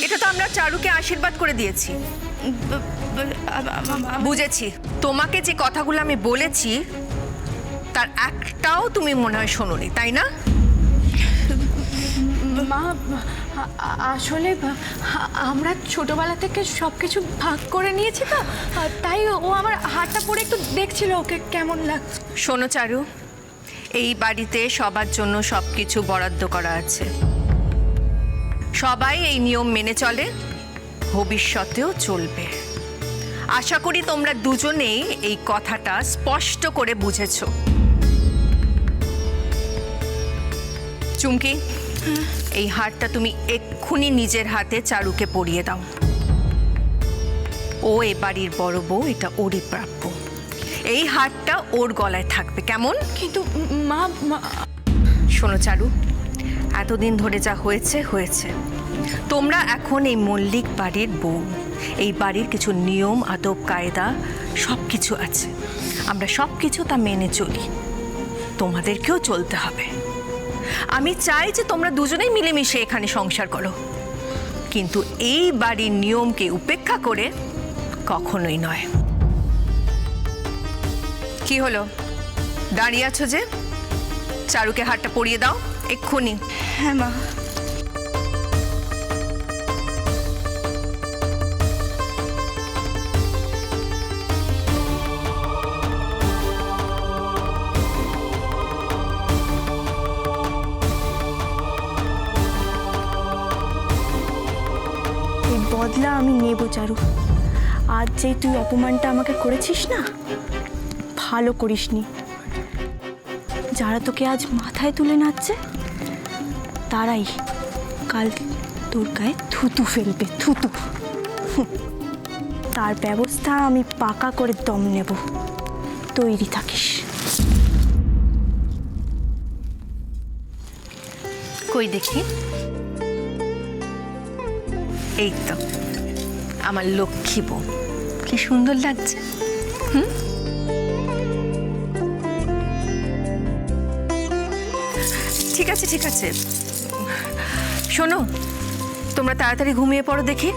এটা তো আমরা চারুকে আশীর্বাদ করে দিয়েছি। বুঝেছি, তোমাকে যে কথাগুলো আমি বলেছি তার একটাও তুমি মনে হয় শোনোনি, তাই না? মা আসলে আমরা ছোটবেলা থেকে সব কিছু ভাগ করে নিয়েছি তো, তাই ও আমার হাতটা পরে একটু দেখছিল ওকে কেমন লাগছে। শোনো চারু, এই বাড়িতে সবার জন্য সব কিছু বরাদ্দ করা আছে। সবাই এই নিয়ম মেনে চলে, ভবিষ্যতেও চলবে। আশা করি তোমরা দুজনেই এই কথাটা স্পষ্ট করে বুঝেছো। চুমকি, এই হারটা তুমি এক্ষুনি নিজের হাতে চারুকে পরিয়ে দাও। ও এ বাড়ির বড় বউ, এটা ওরই প্রাপ্য। এই হারটা ওর গলায় থাকবে, কেমন? কিন্তু মা শোনো চারু, এতদিন ধরে যা হয়েছে হয়েছে। তোমরা এখন এই মল্লিক বাড়ির বউ। এই বাড়ির কিছু নিয়ম আদব কায়দা সব কিছু আছে, আমরা সব কিছু তা মেনে চলি। তোমাদেরকেও চলতে হবে। আমি চাই যে তোমরা দুজনেই মিলেমিশে এখানে সংসার করো, কিন্তু এই বাড়ির নিয়মকে উপেক্ষা করে কখনোই নয়। কি হলো, দাঁড়িয়ে আছো যে? চারুকে হারটা পরিয়ে দাও এক্ষুনি। হ্যাঁ মা। এই বদলা আমি নেব চারু। আজ যে তুই অপমানটা আমাকে করেছিস না, ভালো করিসনি। যারা তোকে আজ মাথায় তুলে নাচছে তারাই কাল তোর গায়ে থুতু ফেলবে, থুতু। তার ব্যবস্থা আমি পাকা করে দম নেব, তৈরি থাকিস। কই দেখি। এই তো আমার লক্ষ্মী বউ, কি সুন্দর লাগছে। ঠিক আছে ঠিক আছে, শোনো, তোমরা তাড়াতাড়ি ঘুমিয়ে পড়ো দেখি।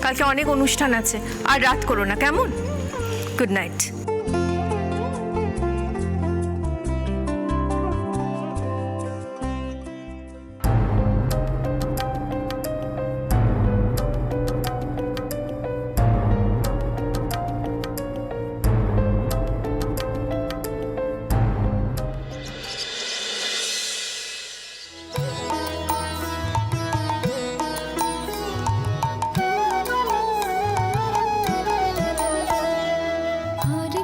কালকে অনেক অনুষ্ঠান আছে, আর রাত করো না, কেমন? Good night. हरे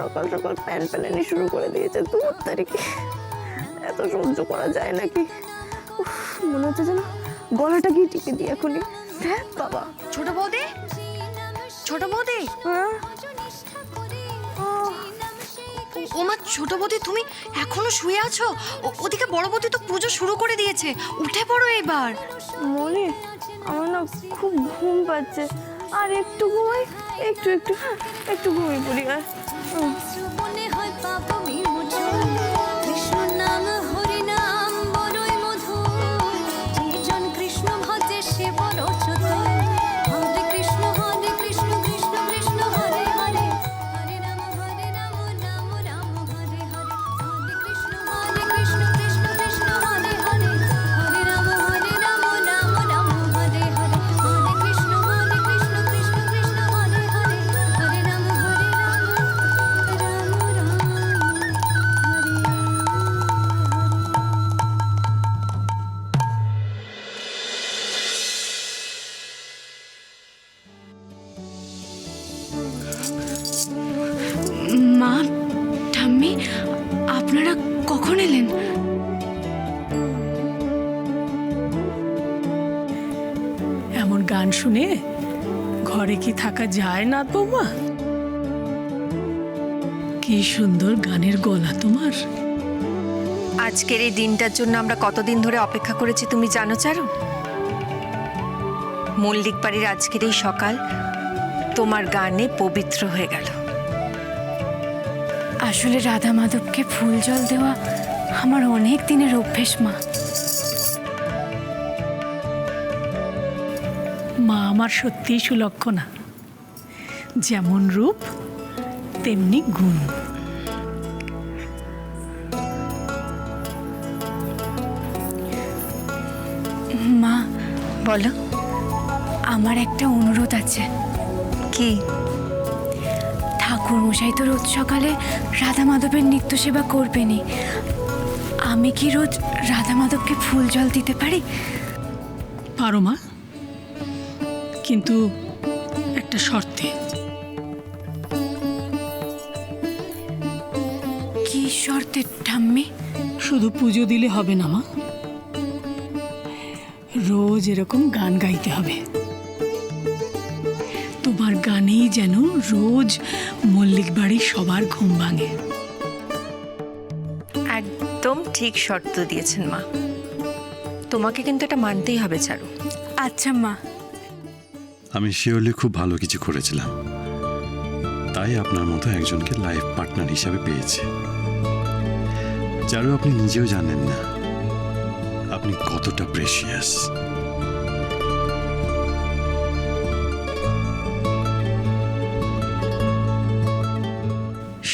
সকাল সকাল প্যান প্যানানি শুরু করে দিয়েছে 2 তারিখে। এত সহ্য করা যায় নাকি? উফ, মনে হচ্ছে যেন গলাটা গিয়ে টিপে দিই এখনই। দেখ বাবা। ছোট বৌদি, ছোট বৌদি, হ্যাঁ ওমা ছোট বৌদি, তুমি এখনো শুয়ে আছো? ওদিকে বড় বৌদি তো পুজো শুরু করে দিয়েছে, উঠে পড়ো এবার। মনে আমার না খুব ঘুম পাচ্ছে, আর একটু ঘুমাই, একটু একটু একটু ঘুমিয়ে পড়ি। আর মনে হয় পাবো বিমোচন কৃষ্ণ নাম হরি নাম বড়ই মধুর যেজন কৃষ্ণ ভজে সে বড় চতুর হরে কৃষ্ণ কৃষ্ণ কৃষ্ণ হরে হরে হরে রাম রাম রাম হরে হরে হরে কৃষ্ণ কৃষ্ণ কৃষ্ণ হরে হরে হরে রাম রাম রাম হরে হরে হরে কৃষ্ণ কৃষ্ণ কৃষ্ণ হরে হরে হরে রাম রাম মা, ঠাম্মি, আপনারা কখন এলেন? এমন গান শুনে ঘরে কি থাকা যায় না বৌমা? কি সুন্দর গানের গলা তোমার। আজকের এই দিনটার জন্য আমরা কতদিন ধরে অপেক্ষা করেছি তুমি জানো চারু? মল্লিক বাড়ির আজকের এই সকাল তোমার গানে পবিত্র হয়ে গেল। আসলে রাধা মাধবকে ফুল জল দেওয়া আমার অনেক দিনের অভ্যেস মা। মা আমার সত্যিই সুলক্ষণা, যেমন রূপ তেমনি গুণ। মা, বলো আমার একটা অনুরোধ আছে। কি? ঠাকুর মশাই তো রোজ সকালে রাধা মাধবের নিত্য সেবা করবেনই, আমি কি রোজ রাধা মাধবকে ফুল জল দিতে পারি? পারো মা, কিন্তু একটা শর্তে। কি শর্তে ঠাম্মি? শুধু পুজো দিলে হবে না মা, রোজ এরকম গান গাইতে হবে। তোমার গানেই যেন রোজ মল্লিক বাড়ির সবার ঘুম ভাঙে। একদম ঠিক শর্ত দিয়েছেন মা, তোমাকে কিন্তু এটা মানতেই হবে চারু। আচ্ছা মা। আমি শিওরলি খুব ভালো কিছু করেছিলাম, তাই আপনার মতো একজনকে লাইফ পার্টনার হিসাবে পেয়েছি। চারু, আপনি নিজেও জানেন না আপনি কতটা প্রেশিয়াস।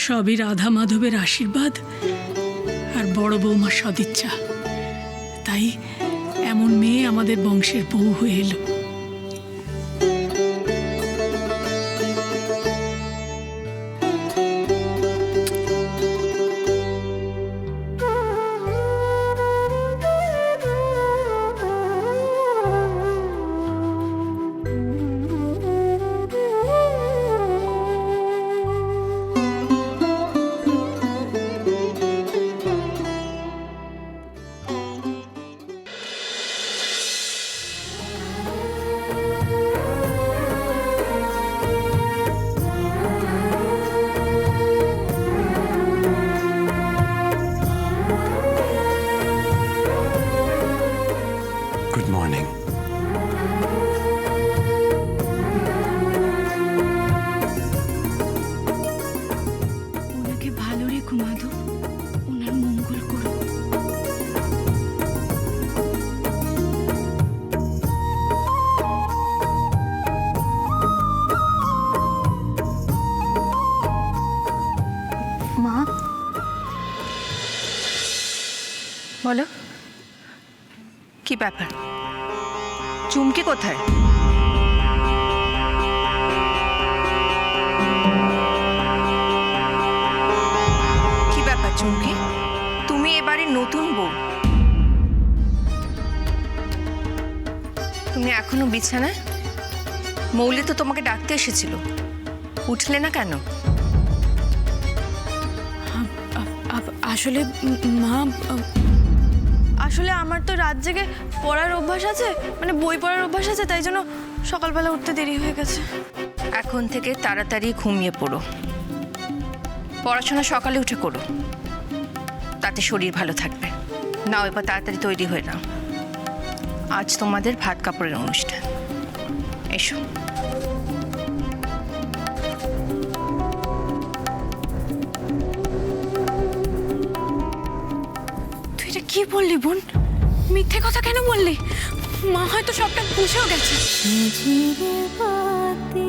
সবই রাধা মাধবের আশীর্বাদ আর বড় বৌমার সদিচ্ছা, তাই এমন মেয়ে আমাদের বংশের বউ হয়ে এলো। Good morning. ওনাকে ভালো রেখো মাধব, ওনার মঙ্গল করো। মা, বলো কি ব্যাপার? চুমকি কোথায়? কি ব্যাপার চুমকি, তুমি এবারে নতুন বউ, তুমি এখনো বিছানায়? মৌলি তো তোমাকে ডাকতে এসেছিল, উঠলে না কেন? আসলে মা, আসলে আমার তো রাত জেগে পড়ার অভ্যাস আছে, মানে বই পড়ার অভ্যাস আছে, তাই জন্য সকালবেলা উঠতে দেরি হয়ে গেছে। এখন থেকে তাড়াতাড়ি ঘুমিয়ে পড়ো, পড়াশোনা সকালে উঠে করো, তাতে শরীর ভালো থাকবে। নাও এবার তাড়াতাড়ি তৈরি হয়ে নাও, আজ তোমাদের ভাত কাপড়ের অনুষ্ঠান। এসো। তুই এটা কি বললি বোন? মিথ্যে কথা কেন বললি? মা হয়তো সবটা বুঝেও গেছে। ঝিরে বাতি